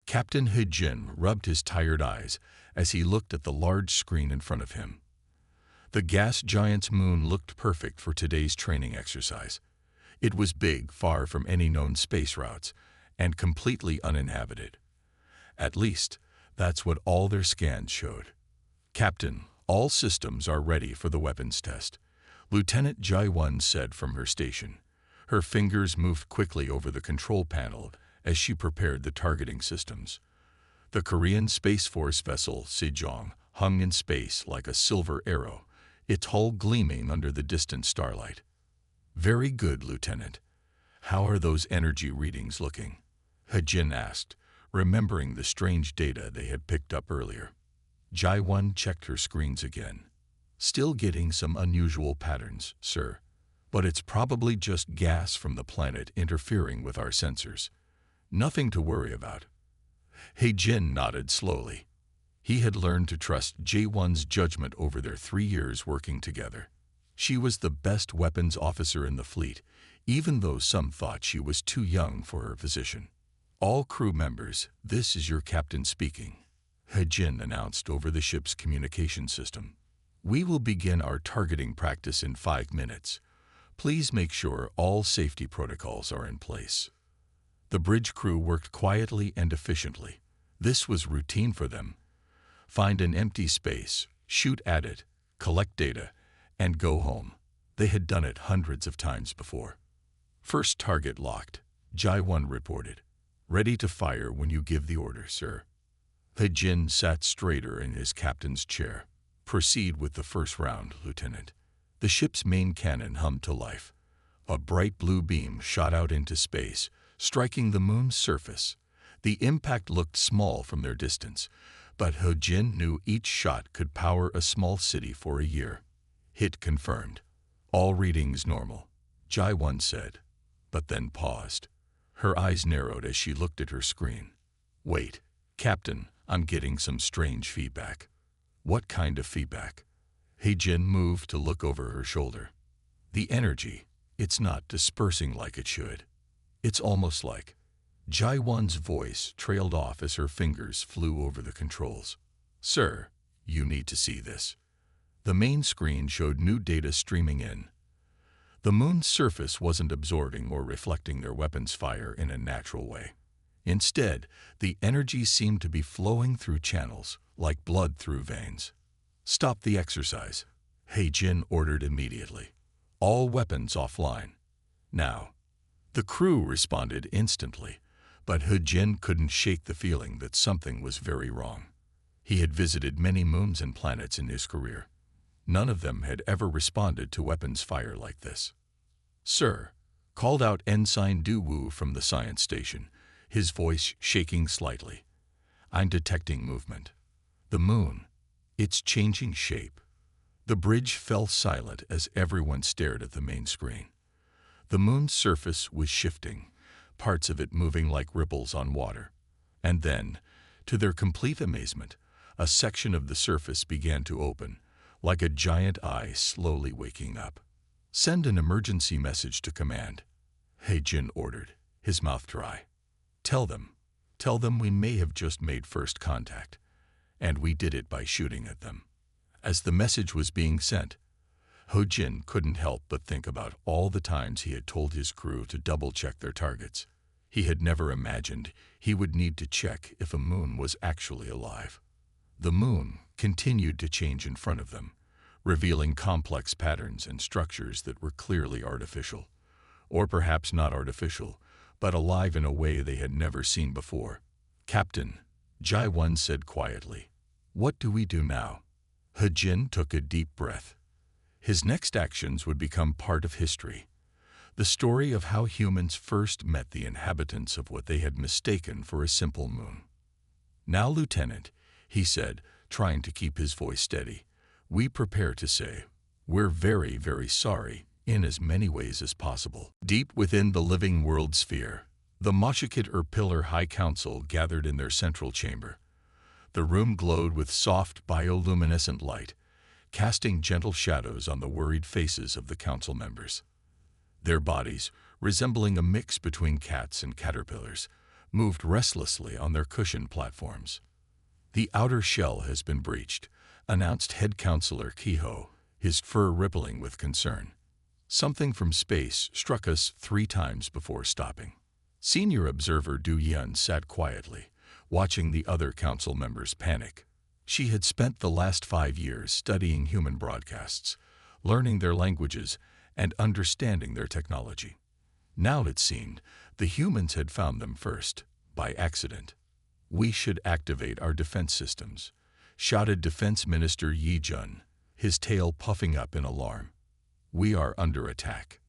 Captain He-jin rubbed his tired eyes as he looked at the large screen in front of him. The gas giant's moon looked perfect for today's training exercise. It was big, far from any known space routes, and completely uninhabited. At least, that's what all their scans showed. "Captain, all systems are ready for the weapons test," Lieutenant Ji-won said from her station. Her fingers moved quickly over the control panel as she prepared the targeting systems. The Korean Space Force vessel Sejong hung in space like a silver arrow, its hull gleaming under the distant starlight. "Very good, Lieutenant. How are those energy readings looking?" He-jin asked, remembering the strange data they had picked up earlier. Ji-won checked her screens again. "Still getting some unusual patterns, sir. But it's probably just gas from the planet interfering with our sensors. Nothing to worry about." He-jin nodded slowly. He had learned to trust Ji-won's judgment over their 3 years working together. She was the best weapons officer in the fleet, even though some thought she was too young for her position. "All crew members, this is your captain speaking," He-jin announced over the ship's communication system. "We will begin our targeting practice in 5 minutes. Please make sure all safety protocols are in place." The bridge crew worked quietly and efficiently. This was routine for them. Find an empty space, shoot at it, collect data, and go home. They had done it hundreds of times before. "First target locked," Ji-won reported. "Ready to fire when you give the order, sir." He-jin sat straighter in his captain's chair. "Proceed with the first round, Lieutenant." The ship's main cannon hummed to life. A bright blue beam shot out into space, striking the moon's surface. The impact looked small from their distance, but He-jin knew each shot could power a small city for a year. "Hit confirmed. All readings normal," Ji-won said, but then paused. Her eyes narrowed as she looked at her screen. "Wait, Captain, I'm getting some strange feedback." "What kind of feedback?" He-jin moved to look over her shoulder. "The energy, it's not dispersing like it should. It's almost like..." Ji-won's voice trailed off as her fingers flew over the controls. "Sir, you need to see this." The main screen showed new data streaming in. The moon's surface wasn't absorbing or reflecting their weapons fire in a natural way. Instead, the energy seemed to be flowing through channels, like blood through veins. "Stop the exercise," He-jin ordered immediately. "All weapons offline. Now." The crew responded instantly, but He-jin couldn't shake the feeling that something was very wrong. He had visited many moons and planets in his career. None of them had ever responded to weapons fire like this. "Sir," called out Ensign Du-woo from the science station, his voice shaking slightly. "I'm detecting movement. The moon, it's changing shape." The bridge fell silent as everyone stared at the main screen. The moon's surface was shifting, parts of it moving like ripples on water. And then, to their complete amazement, a section of the surface began to open, like a giant eye slowly waking up. "Send an emergency message to command," He-jin ordered, his mouth dry. Tell them we may have just made first contact, and we did it by shooting at them." As the message was being sent, He-jin couldn't help but think about all the times he had told his crew to double-check their targets. He had never imagined he would need to check if a moon was actually alive. The moon continued to change in front of them, revealing complex patterns and structures that were clearly artificial. Or perhaps not artificial, but alive in a way they had never seen before. "Captain," Ji-won said quietly, "what do we do now?" He-jin took a deep breath. His next actions would become part of history. The story of how humans first met the inhabitants of what they had mistaken for a simple moon. "Now, Lieutenant," he said, trying to keep his voice steady, "we prepare to say, we're very, very sorry in as many ways as possible." Deep within the living world sphere, the Mochicat-erpillar High Council gathered in their central chamber. The room glowed with soft bioluminescent light, casting gentle shadows on the worried faces of the council members. Their bodies, resembling a mix between cats and caterpillars, moved restlessly on their cushioned platforms. "The outer shell has been breached," announced head counselor Kehoe, his fur rippling with concern. "Something from space struck us 3 times before stopping." Senior observer Du Yun sat quietly, watching the other council members panic. She had spent the last 5 years studying human broadcasts, learning their languages, and understanding their technology. Now it seemed the humans had found them first, by accident. "We should activate our defense systems," shouted Defense Minister Yi Jun, his tail puffing up in alarm. "We are under attack."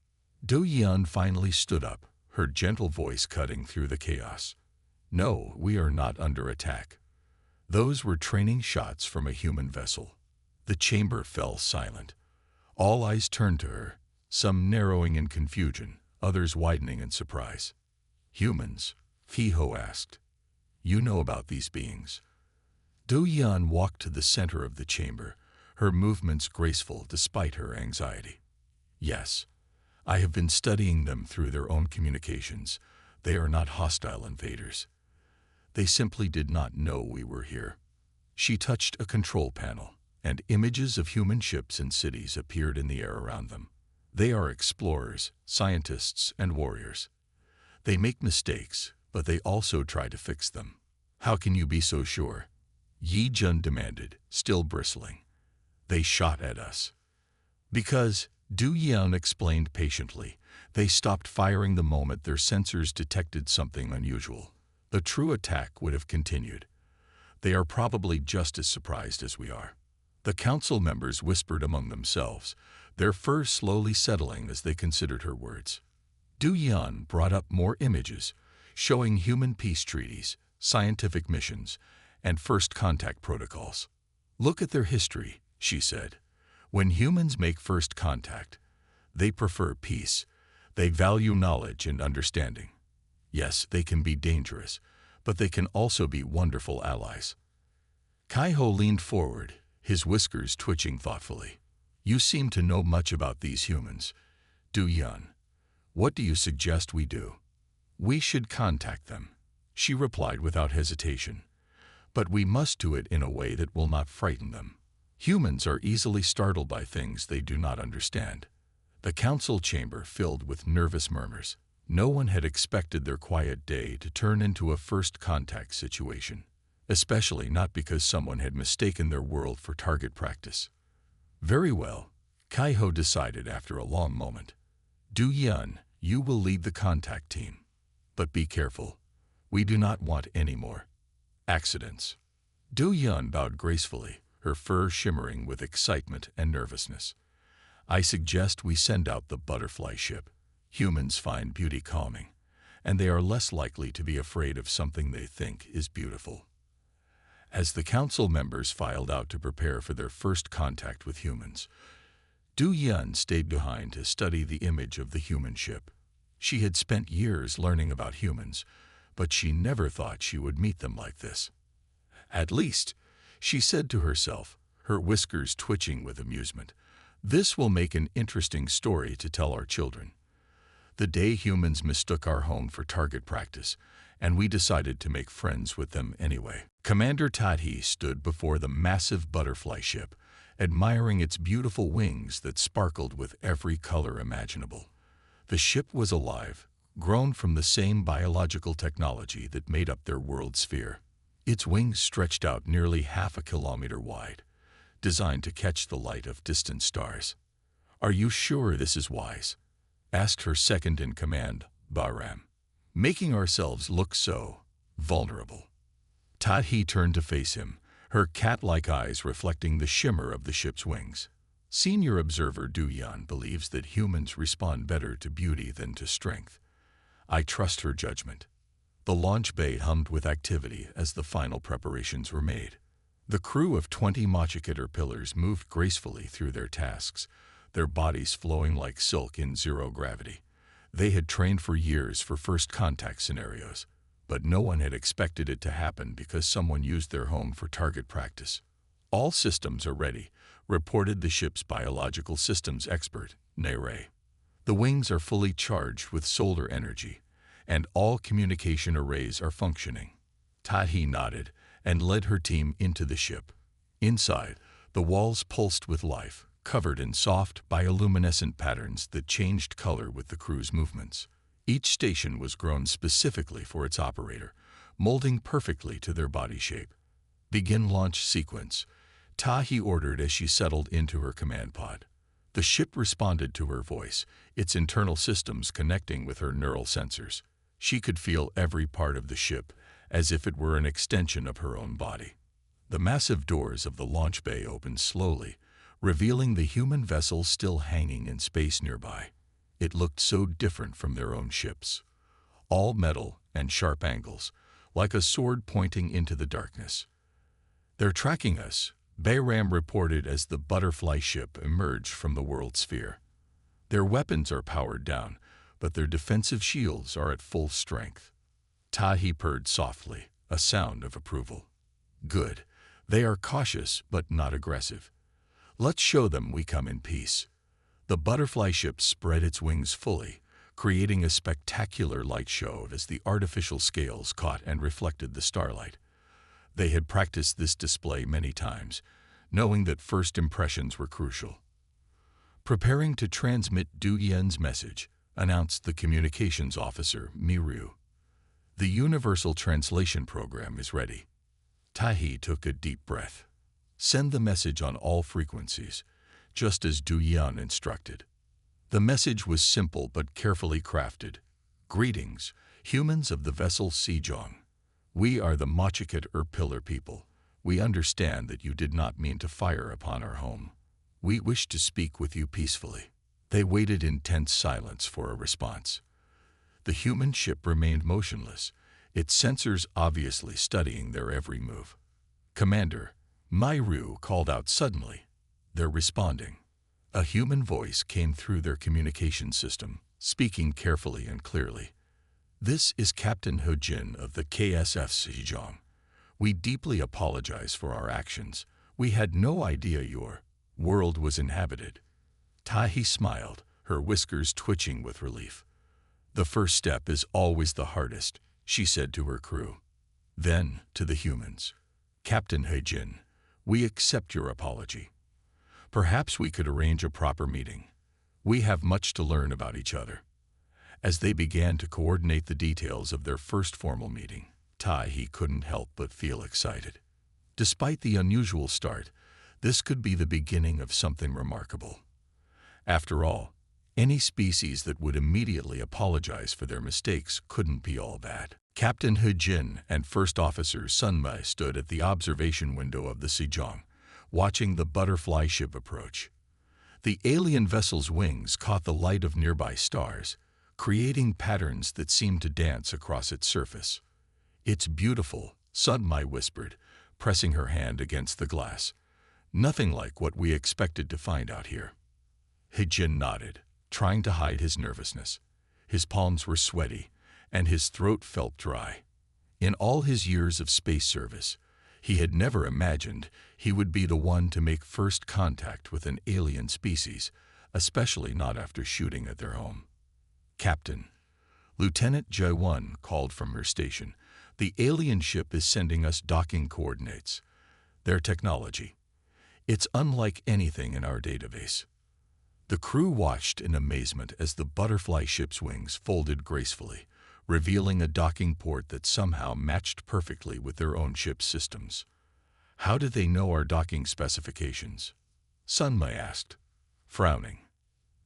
Do Yun finally stood up, her gentle voice cutting through the chaos. "No, we are not under attack." Those were training shots from a human vessel. The chamber fell silent. All eyes turned to her, some narrowing in confusion, others widening in surprise. "Humans?" Kehoe asked. "You know about these beings?" Do Yun walked to the center of the chamber, her movements graceful despite her anxiety. "Yes. I have been studying them through their own communications. They are not hostile invaders. They simply did not know we were here." She touched a control panel, and images of human ships and cities appeared in the air around them. "They are explorers, scientists, and warriors. They make mistakes, but they also try to fix them." "How can you be so sure?" Yi Jun demanded, still bristling. "They shot at us." "Because," Du Yun explained patiently, "they stopped firing the moment their sensors detected something unusual. The true attack would have continued. They are probably just as surprised as we are." The council members whispered among themselves, their fur slowly settling as they considered her words. Du Yun brought up more images, showing human peace treaties, scientific missions, and first contact protocols. "Look at their history," she said. "When humans make first contact, they prefer peace. They value knowledge and understanding. Yes, they can be dangerous, but they can also be wonderful allies." Kehoe leaned forward, his whiskers twitching thoughtfully. "You seem to know much about these humans, Du Yun. What do you suggest we do?" "We should contact them," she replied without hesitation. "But we must do it in a way that will not frighten them. Humans are easily startled by things they do not understand." The council chamber filled with nervous murmurs. No one had expected their quiet day to turn into a first contact situation, especially not because someone had mistaken their world for target practice. "Very well," Kehoe decided after a long moment. "Du Yun, you will lead the contact team. But be careful. We do not want any more accidents." Du Yun bowed gracefully, her fur shimmering with excitement and nervousness. "I suggest we send out the butterfly ship. Humans find beauty calming, and they are less likely to be afraid of something they think is beautiful." As the council members filed out to prepare for their first contact with humans, Du Yun stayed behind to study the image of the human ship. She had spent years learning about humans, but she never thought she would meet them like this. "At least," she said to herself, her whiskers twitching with amusement, "this will make an interesting story to tell our children. The day humans mistook our home for target practice, and we decided to make friends with them anyway." Commander Tathi stood before the massive butterfly ship, admiring its beautiful wings that sparkled with every color imaginable. The ship was alive, grown from the same biological technology that made up their world sphere. Its wings stretched out nearly 1/2 kilometer wide, designed to catch the light of distant stars. "Are you sure this is wise?" asked her second-in-command, Bahram. "Making ourselves look so vulnerable." Tathi turned to face him, her cat-like eyes reflecting the shimmer of the ship's wings. Senior observer Du Yun believes that humans respond better to beauty than to strength. I trust her judgment. The launch bay hummed with activity as the final preparations were made. The crew of 20 Mochicat-erpillars moved gracefully through their tasks, their bodies flowing like silk in zero gravity. They had trained for years for first contact scenarios, but no one had expected it to happen because someone used their home for target practice. "All systems are ready," reported the ship's biological systems expert, Nere. "The wings are fully charged with solar energy, and all communication arrays are functioning. Tahi nodded and led her team into the ship. Inside, the walls pulsed with life, covered in soft, bioluminescent patterns that changed color with the crew's movements. Each station was grown specifically for its operator, molding perfectly to their body shape. "Begin launch sequence," Tahi ordered as she settled into her command pod. The ship responded to her voice, its internal systems connecting with her neural sensors. She could feel every part of the ship, as if it were an extension of her own body. The massive doors of the launch bay opened slowly, revealing the human vessel still hanging in space nearby. It looked so different from their own ships. All metal and sharp angles, like a sword pointing into the darkness. "They're tracking us," Bayram reported as the butterfly ship emerged from the world sphere. "Their weapons are powered down, but their defensive shields are at full strength." Tahi purred softly, a sound of approval. "Good. They are cautious but not aggressive. Let's show them we come in peace." The butterfly ship spread its wings fully, creating a spectacular light show as the artificial scales caught and reflected the starlight. They had practiced this display many times, knowing that first impressions were crucial. "Preparing to transmit Du Yan's message," announced the communications officer, Miru. "The Universal Translation Program is ready." Tahi took a deep breath. "Send the message on all frequencies," just as Du Yan instructed. The message was simple but carefully crafted. "Greetings, humans of the vessel Sejong. We are the Mochicat-erpillar people. We understand that you did not mean to fire upon our home. We wish to speak with you peacefully." They waited in tense silence for a response. The human ship remained motionless, its sensors obviously studying their every move. "Commander," Miru called out suddenly. "They're responding." A human voice came through their communication system, speaking carefully and clearly. "This is Captain Hojin of the KSF Sejong. We deeply apologize for our actions. We had no idea your world was inhabited." Tahi smiled, her whiskers twitching with relief. "The first step is always the hardest," she said to her crew. Then, to the humans, "Captain Hojin, we accept your apology. Perhaps we could arrange a proper meeting. We have much to learn about each other." As they began to coordinate the details of their first formal meeting, Tahi couldn't help but feel excited. Despite the unusual start, this could be the beginning of something remarkable. After all, any species that would immediately apologize for their mistakes couldn't be all bad. Captain Hojin and First Officer Sunmai stood at the observation window of the Sejong, watching the butterfly ship approach. The alien vessel's wings caught the light of nearby stars, creating patterns that seemed to dance across its surface. "It's beautiful," Sunmai whispered, pressing her hand against the glass. "Nothing like what we expected to find out here." Hojin nodded, trying to hide his nervousness. His palms were sweaty, and his throat felt dry. In all his years of space service, he had never imagined he would be the one to make first contact with an alien species, especially not after shooting at their home. "Captain," Lieutenant Jae-won called from her station, "the alien ship is sending us docking coordinates. Their technology. It's unlike anything in our database." The crew watched in amazement as the butterfly ship's wings folded gracefully, revealing a docking port that somehow matched perfectly with their own ship's systems. "How did they know our docking specifications?" Sunmai asked, frowning.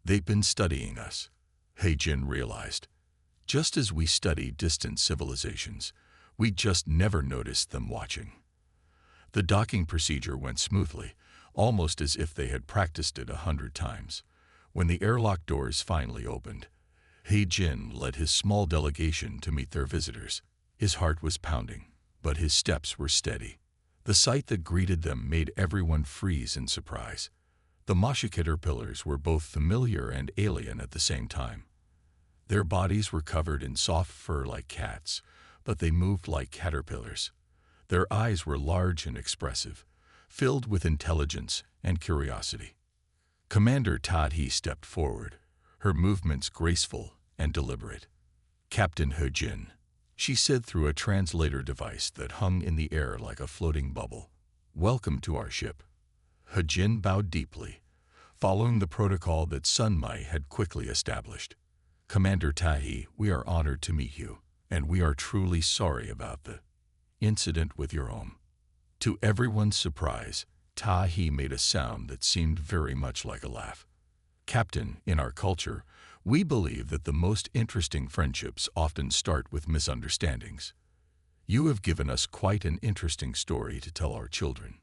"They've been studying us," Hojin realized. "Just as we study distant civilizations, we just never noticed them watching." The docking procedure went smoothly, almost as if they had practiced it 100 times. When the airlock doors finally opened, Hojin led his small delegation to meet their visitors. His heart was pounding, but his steps were steady. The sight that greeted them made everyone freeze in surprise. The Mochicat-erpillars were both familiar and alien at the same time. Their bodies were covered in soft fur like cats, but they moved like caterpillars. Their eyes were large and expressive, filled with intelligence and curiosity. Commander Tahi stepped forward, her movements graceful and deliberate. Captain He-jin, she said through a translator device that hung in the air like a floating bubble. Welcome to our ship. He-jin bowed deeply, following the protocol that Sun Mai had quickly established. Commander Tahi, we are honored to meet you, and we are truly sorry about the incident with your home. To everyone's surprise, Tahi made a sound that seemed very much like a laugh. Captain, in our culture, we believe that the most interesting friendships often start with misunderstandings. You have given us quite an interesting story to tell our children.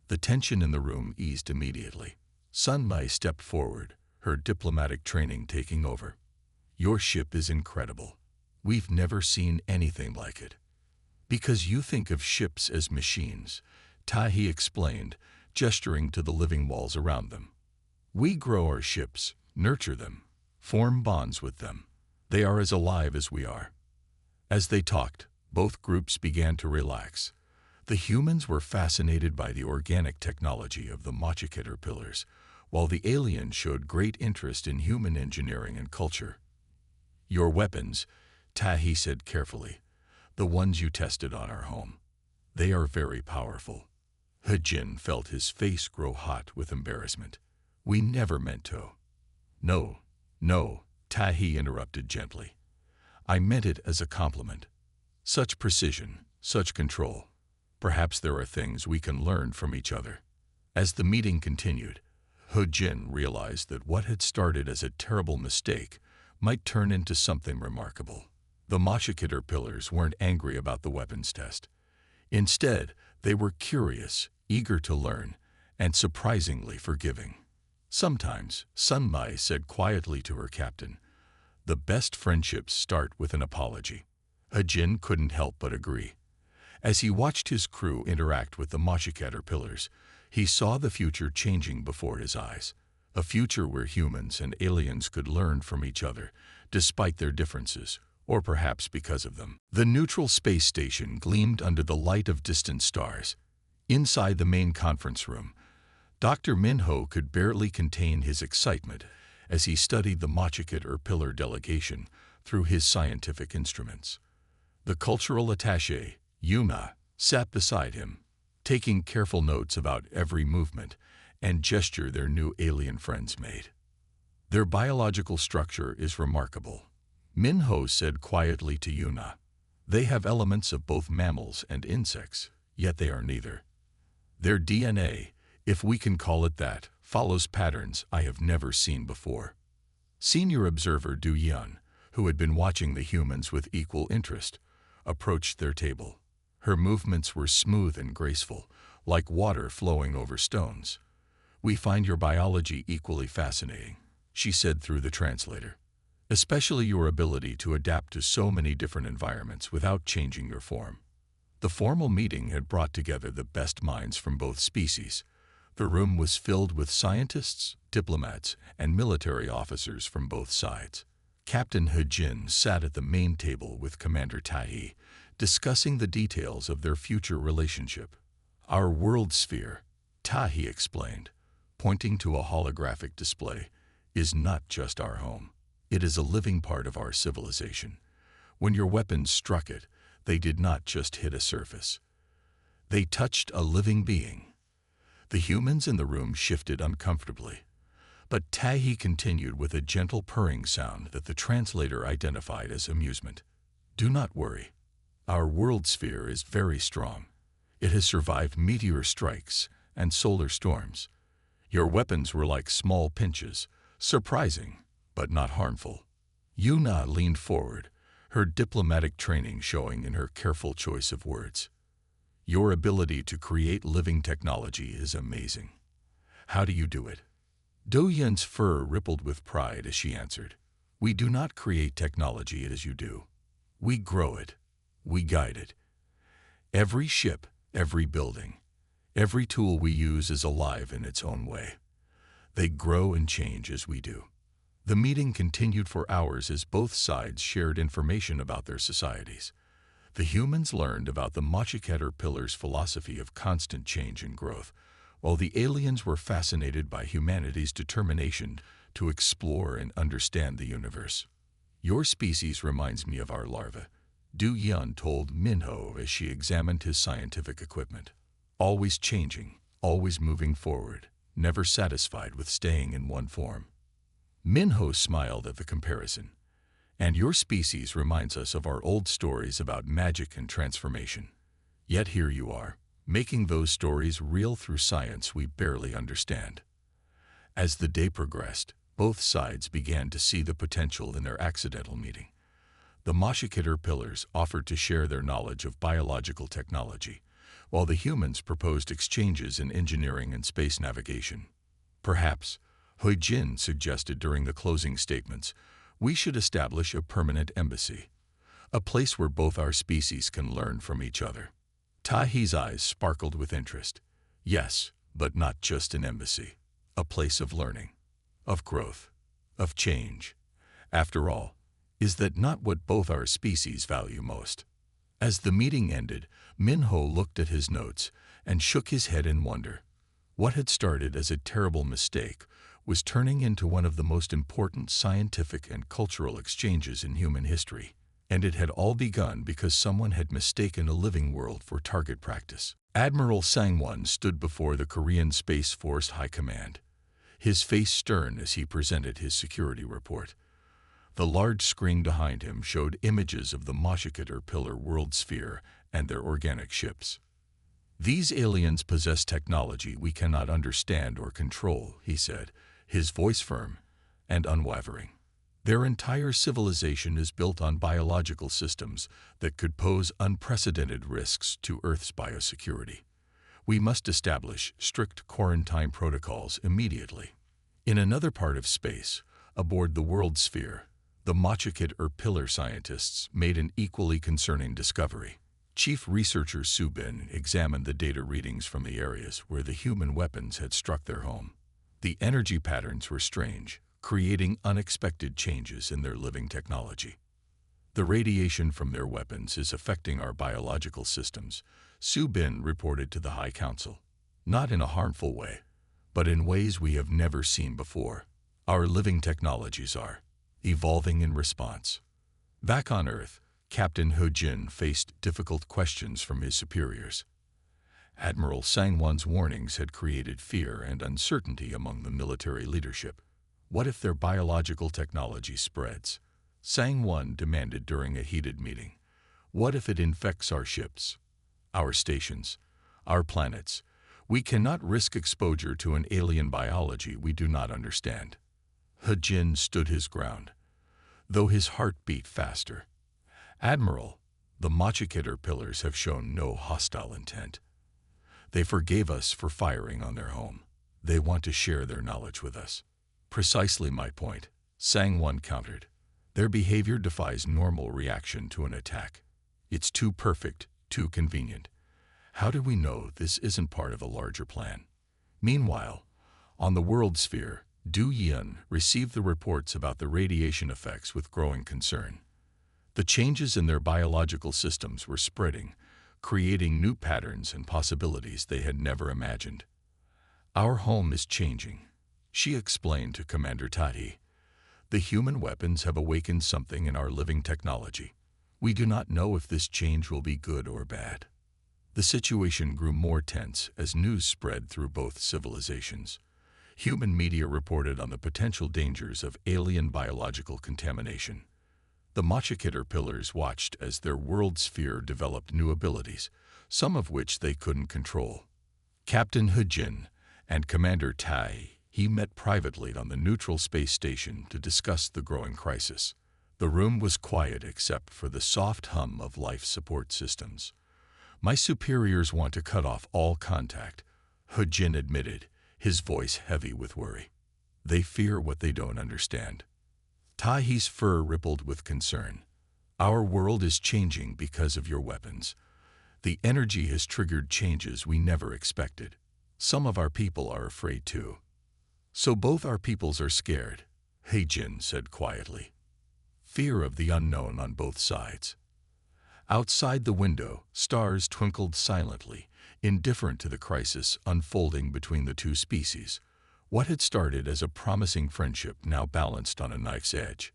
The tension in the room eased immediately. Sun Mai stepped forward, her diplomatic training taking over. Your ship is incredible. We've never seen anything like it. Because you think of ships as machines, Tahi explained, gesturing to the living walls around them. We grow our ships, nurture them, form bonds with them. They are as alive as we are. As they talked, both groups began to relax. The humans were fascinated by the organic technology of the Mochicat-erpillars, while the aliens showed great interest in human engineering and culture. Your weapons, Tahi said carefully, the ones you tested on our home. They are very powerful. He-jin felt his face grow hot with embarrassment. We never meant to. No, Tahi interrupted gently. I meant it as a compliment. Such precision, such control. Perhaps there are things we can learn from each other. As the meeting continued, He-jin realized that what had started as a terrible mistake might turn into something remarkable. The Mochicat-erpillars weren't angry about the weapons test. Instead, they were curious, eager to learn, and surprisingly forgiving. Sometimes, Sun Mai said quietly to her captain, the best friendships start with an apology. He-jin couldn't help but agree. As he watched his crew interact with the Mochicat-erpillars, he saw the future changing before his eyes. A future where humans and aliens could learn from each other, despite their differences, or perhaps because of them. The neutral space station gleamed under the light of distant stars. Inside the main conference room, Dr. Minho could barely contain his excitement as he studied the Mochicat-erpillar delegation through his scientific instruments. The cultural attaché, Yuna, sat beside him, taking careful notes about every movement and gesture their new alien friends made. Their biological structure is remarkable, Minho said quietly to Yuna. They have elements of both mammals and insects, yet they are neither. Their DNA, if we can call it that, follows patterns I have never seen before. Senior observer Du Yun, who had been watching the humans with equal interest, approached their table. Her movements were smooth and graceful, like water flowing over stones. We find your biology equally fascinating, she said through the translator. Especially your ability to adapt to so many different environments without changing your form. The formal meeting had brought together the best minds from both species. The room was filled with scientists, diplomats, and military officers from both sides. Captain He-jin sat at the main table with Commander Tahi, discussing the details of their future relationship. Our world sphere, Tahi explained, pointing to a holographic display, is not just our home. It is a living part of our civilization. When your weapons struck it, they did not just hit a surface. They touched a living being. The humans in the room shifted uncomfortably, but Tahi continued with a gentle purring sound that the translator identified as amusement. Do not worry. Our world sphere is very strong. It has survived meteor strikes and solar storms. Your weapons were like small pinches, surprising, but not harmful. Yuna leaned forward, her diplomatic training showing in her careful choice of words. Your ability to create living technology is amazing. How do you do it? Do Yun's fur rippled with pride as she answered. We do not create technology as you do. We grow it. We guide it. Every ship, every building, every tool we use is alive in its own way. They grow and change as we do. The meeting continued for hours as both sides shared information about their societies. The humans learned about the Mochicat-erpillar's philosophy of constant change and growth, while the aliens were fascinated by humanity's determination to explore and understand the universe. Your species reminds me of our larva, Du Yun told Minho as she examined his scientific equipment. Always changing, always moving forward, never satisfied with staying in one form. Minho smiled at the comparison. And your species reminds us of our old stories about magic and transformation. Yet here you are, making those stories real through science we barely understand. As the day progressed, both sides began to see the potential in their accidental meeting. The Mochicat-erpillars offered to share their knowledge of biological technology, while the humans proposed exchanges in engineering and space navigation. Perhaps, Hui Jin suggested during the closing statements, we should establish a permanent embassy, a place where both our species can learn from each other. Tahi's eyes sparkled with interest. Yes, but not just an embassy. A place of learning, of growth, of change. After all, is that not what both our species value most? As the meeting ended, Minho looked at his notes and shook his head in wonder. What had started as a terrible mistake was turning into one of the most important scientific and cultural exchanges in human history. And it had all begun because someone had mistaken a living world for target practice. Admiral Sangwon stood before the Korean Space Force High Command, his face stern as he presented his security report. The large screen behind him showed images of the Mochicat-erpillar world sphere and their organic ships. These aliens possess technology we cannot understand or control, he said, his voice firm and unwavering. Their entire civilization is built on biological systems that could pose unprecedented risks to Earth's biosecurity. We must establish strict quarantine protocols immediately. In another part of space, aboard the World Sphere, the Mochicat-erpillar scientists made an equally concerning discovery. Chief researcher Su Bin examined the data readings from the areas where the human weapons had struck their home. The energy patterns were strange, creating unexpected changes in their living technology. The radiation from their weapons is affecting our biological systems, Su Bin reported to the High Council. Not in a harmful way, but in ways we have never seen before. Our living technologies are evolving in response. Back on Earth, Captain Hui Jin faced difficult questions from his superiors. Admiral Sangwon's warnings had created fear and uncertainty among the military leadership. What if their biological technology spreads? Sangwon demanded during a heated meeting. What if it infects our ships, our stations, our planets? We cannot risk exposure to an alien biology we do not understand. Hui Jin stood his ground, though his heart beat faster. Admiral, the Mochicat-erpillars have shown no hostile intent. They forgave us for firing on their home. They want to share their knowledge with us. Precisely my point, Sangwon countered. Their behavior defies normal reaction to an attack. It's too perfect, too convenient. How do we know this isn't part of a larger plan? Meanwhile, on the world sphere, Du Yun received the reports about the radiation effects with growing concern. The changes in their biological systems were spreading, creating new patterns and possibilities they had never imagined. Our home is changing, she explained to Commander Tahi. The human weapons have awakened something in our living technology. We do not know if this change will be good or bad. The situation grew more tense as news spread through both civilizations. Human media reported on the potential dangers of alien biological contamination. The Mochicat-erpillars watched as their world sphere developed new abilities, some of which they couldn't control. Captain Hui Jin and Commander Tai he met privately on the neutral space station to discuss the growing crisis. The room was quiet except for the soft hum of life support systems. My superiors want to cut off all contact, Hui Jin admitted, his voice heavy with worry. They fear what they don't understand. Tahi's fur rippled with concern. Our world is changing because of your weapons. The energy has triggered changes we never expected. Some of our people are afraid too. So both our peoples are scared, Hui Jin said quietly. Fear of the unknown on both sides. Outside the window, stars twinkled silently, indifferent to the crisis unfolding between the two species. What had started as a promising friendship now balanced on a knife's edge.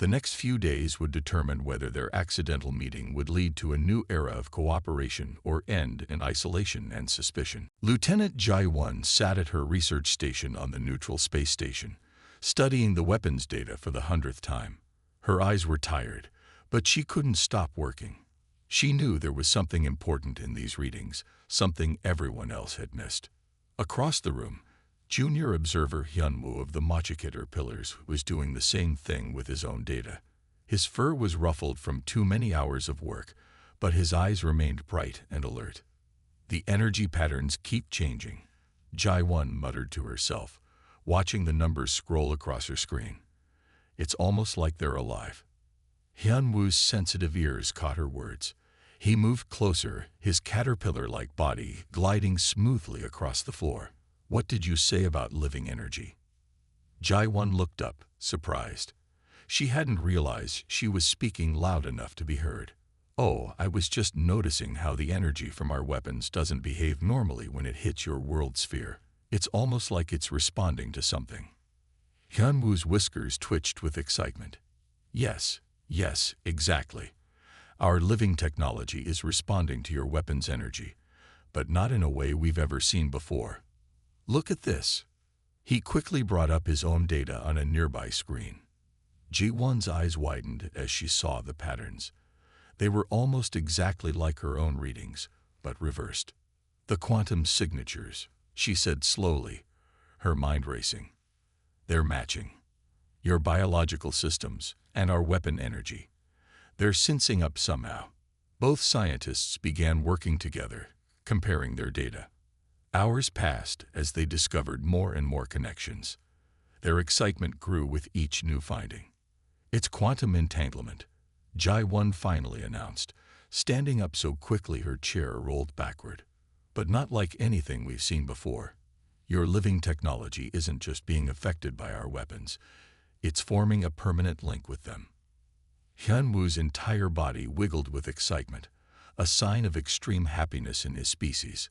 The next few days would determine whether their accidental meeting would lead to a new era of cooperation or end in isolation and suspicion. Lieutenant Jai-1 sat at her research station on the neutral space station, studying the weapons data for the 100th time. Her eyes were tired, but she couldn't stop working. She knew there was something important in these readings, something everyone else had missed. Across the room, Junior Observer Hyunwoo of the Mochicat-erpillars was doing the same thing with his own data. His fur was ruffled from too many hours of work, but his eyes remained bright and alert. The energy patterns keep changing, Jai-1 muttered to herself, watching the numbers scroll across her screen. It's almost like they're alive. Hyunwoo's sensitive ears caught her words. He moved closer, his caterpillar-like body gliding smoothly across the floor. What did you say about living energy? Jai-1 looked up, surprised. She hadn't realized she was speaking loud enough to be heard. Oh, I was just noticing how the energy from our weapons doesn't behave normally when it hits your world sphere. It's almost like it's responding to something. Hyunwoo's whiskers twitched with excitement. Yes, exactly. Our living technology is responding to your weapon's energy, but not in a way we've ever seen before. Look at this. He quickly brought up his own data on a nearby screen. Ji-won's eyes widened as she saw the patterns. They were almost exactly like her own readings, but reversed. The quantum signatures, she said slowly, her mind racing. They're matching. Your biological systems and our weapon energy. They're syncing up somehow. Both scientists began working together, comparing their data. Hours passed as they discovered more and more connections. Their excitement grew with each new finding. It's quantum entanglement, Jai-1 finally announced, standing up so quickly her chair rolled backward. But not like anything we've seen before. Your living technology isn't just being affected by our weapons. It's forming a permanent link with them. Hyunwoo's entire body wiggled with excitement, a sign of extreme happiness in his species.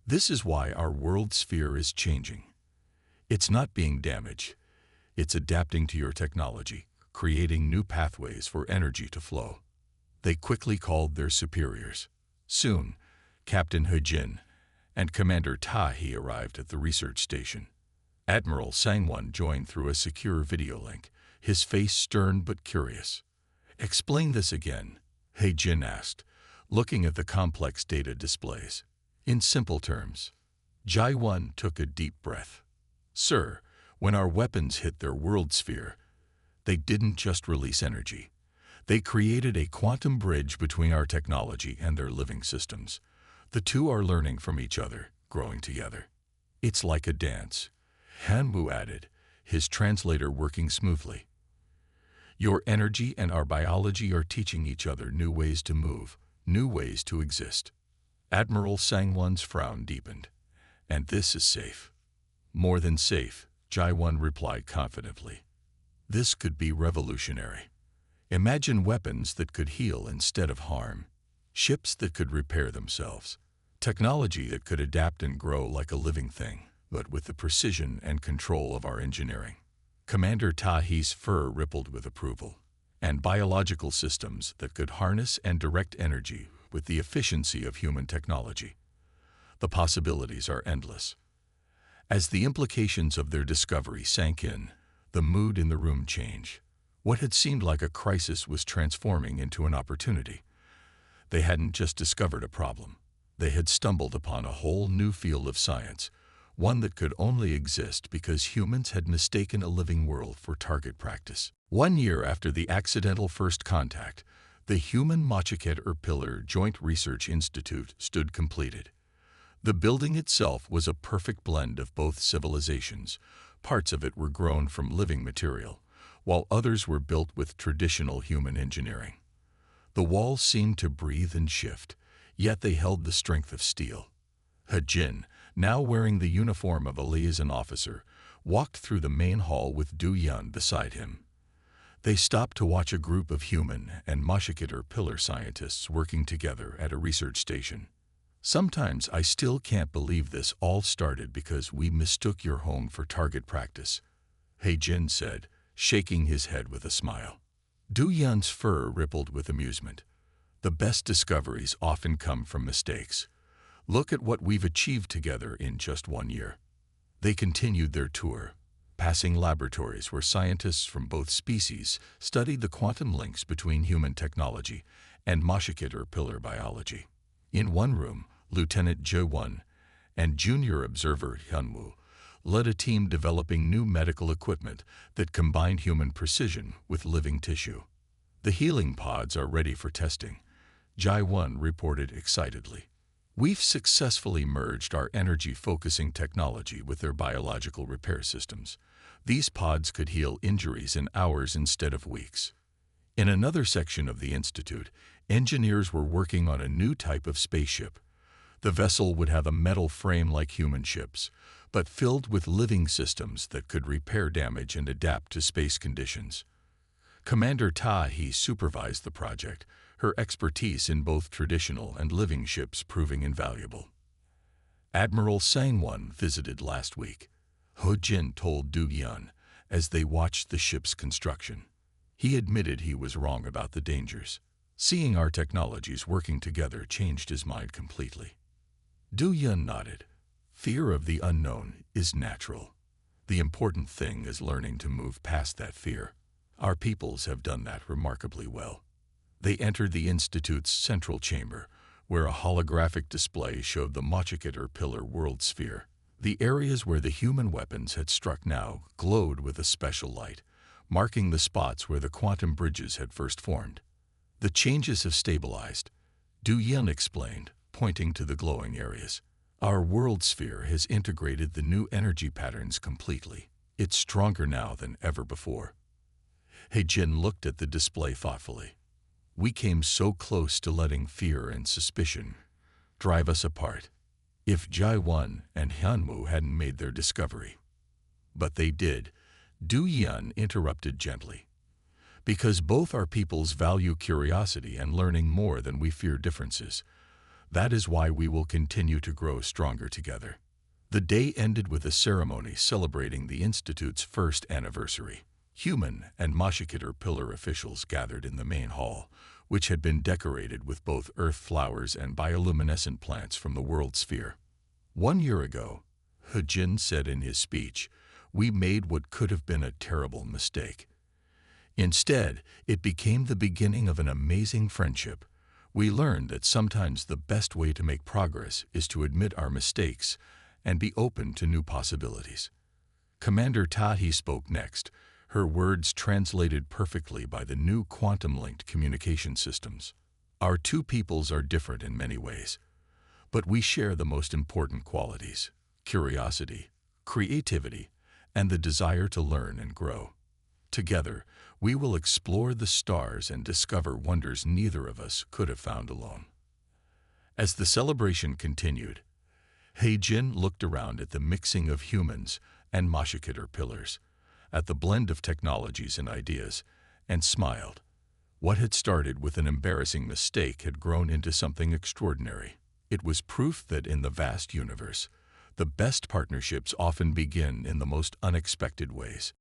This is why our world sphere is changing. It's not being damaged. It's adapting to your technology, creating new pathways for energy to flow. They quickly called their superiors. Soon, Captain He-jin and Commander Ta-hee arrived at the research station. Admiral Sang-won joined through a secure video link, his face stern but curious. Explain this again, He-jin asked, looking at the complex data displays. In simple terms, Jai-1 took a deep breath. Sir, when our weapons hit their world sphere, they didn't just release energy. They created a quantum bridge between our technology and their living systems. The two are learning from each other, growing together. It's like a dance, Hyunwoo added, his translator working smoothly. Your energy and our biology are teaching each other new ways to move, new ways to exist. Admiral Sang-won's frown deepened. And this is safe. More than safe, Jai-1 replied confidently. This could be revolutionary. Imagine weapons that could heal instead of harm, ships that could repair themselves, technology that could adapt and grow like a living thing, but with the precision and control of our engineering. Commander Ta-hee's fur rippled with approval, and biological systems that could harness and direct energy with the efficiency of human technology. The possibilities are endless. As the implications of their discovery sank in, the mood in the room changed. What had seemed like a crisis was transforming into an opportunity. They hadn't just discovered a problem. They had stumbled upon a whole new field of science, one that could only exist because humans had mistaken a living world for target practice. 1 year after the accidental first contact, the human Mochicat-erpillar Joint Research Institute stood completed. The building itself was a perfect blend of both civilizations. Parts of it were grown from living material, while others were built with traditional human engineering. The walls seemed to breathe and shift, yet they held the strength of steel. He-jin, now wearing the uniform of a liaison officer, walked through the main hall with Du-yeon beside him. They stopped to watch a group of human and Mochicat-erpillar scientists working together at a research station. Sometimes I still can't believe this all started because we mistook your home for target practice, He-jin said, shaking his head with a smile. Du Yun's fur rippled with amusement. The best discoveries often come from mistakes. Look at what we've achieved together in just 1 year. They continued their tour, passing laboratories where scientists from both species studied the quantum links between human technology and Mochicat-erpillar biology. In one room, Lieutenant Jae-won and junior observer Hyun-woo led a team developing new medical equipment that combined human precision with living tissue. The healing pods are ready for testing, Jae-won reported excitedly. We've successfully merged our energy-focusing technology with their biological repair systems. These pods could heal injuries in hours instead of weeks. In another section of the institute, engineers were working on a new type of spaceship. The vessel would have a metal frame like human ships, but filled with living systems that could repair damage and adapt to space conditions. Commander Ta-hee supervised the project, her expertise in both traditional and living ships proving invaluable. Admiral Sang-won visited last week, Ho-jin told Du-yeon as they watched the ship's construction. He admitted he was wrong about the dangers. Seeing our technologies working together changed his mind completely. Du-yeon nodded. Fear of the unknown is natural. The important thing is learning to move past that fear. Our peoples have done that remarkably well. They entered the Institute's central chamber, where a holographic display showed the Mochicat-erpillar world sphere. The areas where the human weapons had struck now glowed with a special light, marking the spots where the quantum bridges had first formed. The changes have stabilized, Du-yeon explained, pointing to the glowing areas. Our world sphere has integrated the new energy patterns completely. It's stronger now than ever before. Hae-jin looked at the display thoughtfully. We came so close to letting fear and suspicion drive us apart. If Jae-won and Hyun-woo hadn't made their discovery. But they did, Du-yeon interrupted gently. Because both our peoples value curiosity and learning more than we fear differences. That is why we will continue to grow stronger together. The day ended with a ceremony celebrating the Institute's first anniversary. Human and Mochicat-erpillar officials gathered in the main hall, which had been decorated with both earth flowers and bioluminescent plants from the world sphere. 1 year ago, Ho-jin said in his speech, we made what could have been a terrible mistake. Instead, it became the beginning of an amazing friendship. We learned that sometimes the best way to make progress is to admit our mistakes and be open to new possibilities. Commander Ta-hee spoke next, her words translated perfectly by the new quantum-linked communication systems. Our two peoples are different in many ways, but we share the most important qualities: curiosity, creativity, and the desire to learn and grow. Together, we will explore the stars and discover wonders neither of us could have found alone. As the celebration continued, Hae-jin looked around at the mixing of humans and Mochicat-erpillars, at the blend of technologies and ideas, and smiled. What had started with an embarrassing mistake had grown into something extraordinary. It was proof that in the vast universe, the best partnerships often begin in the most unexpected ways.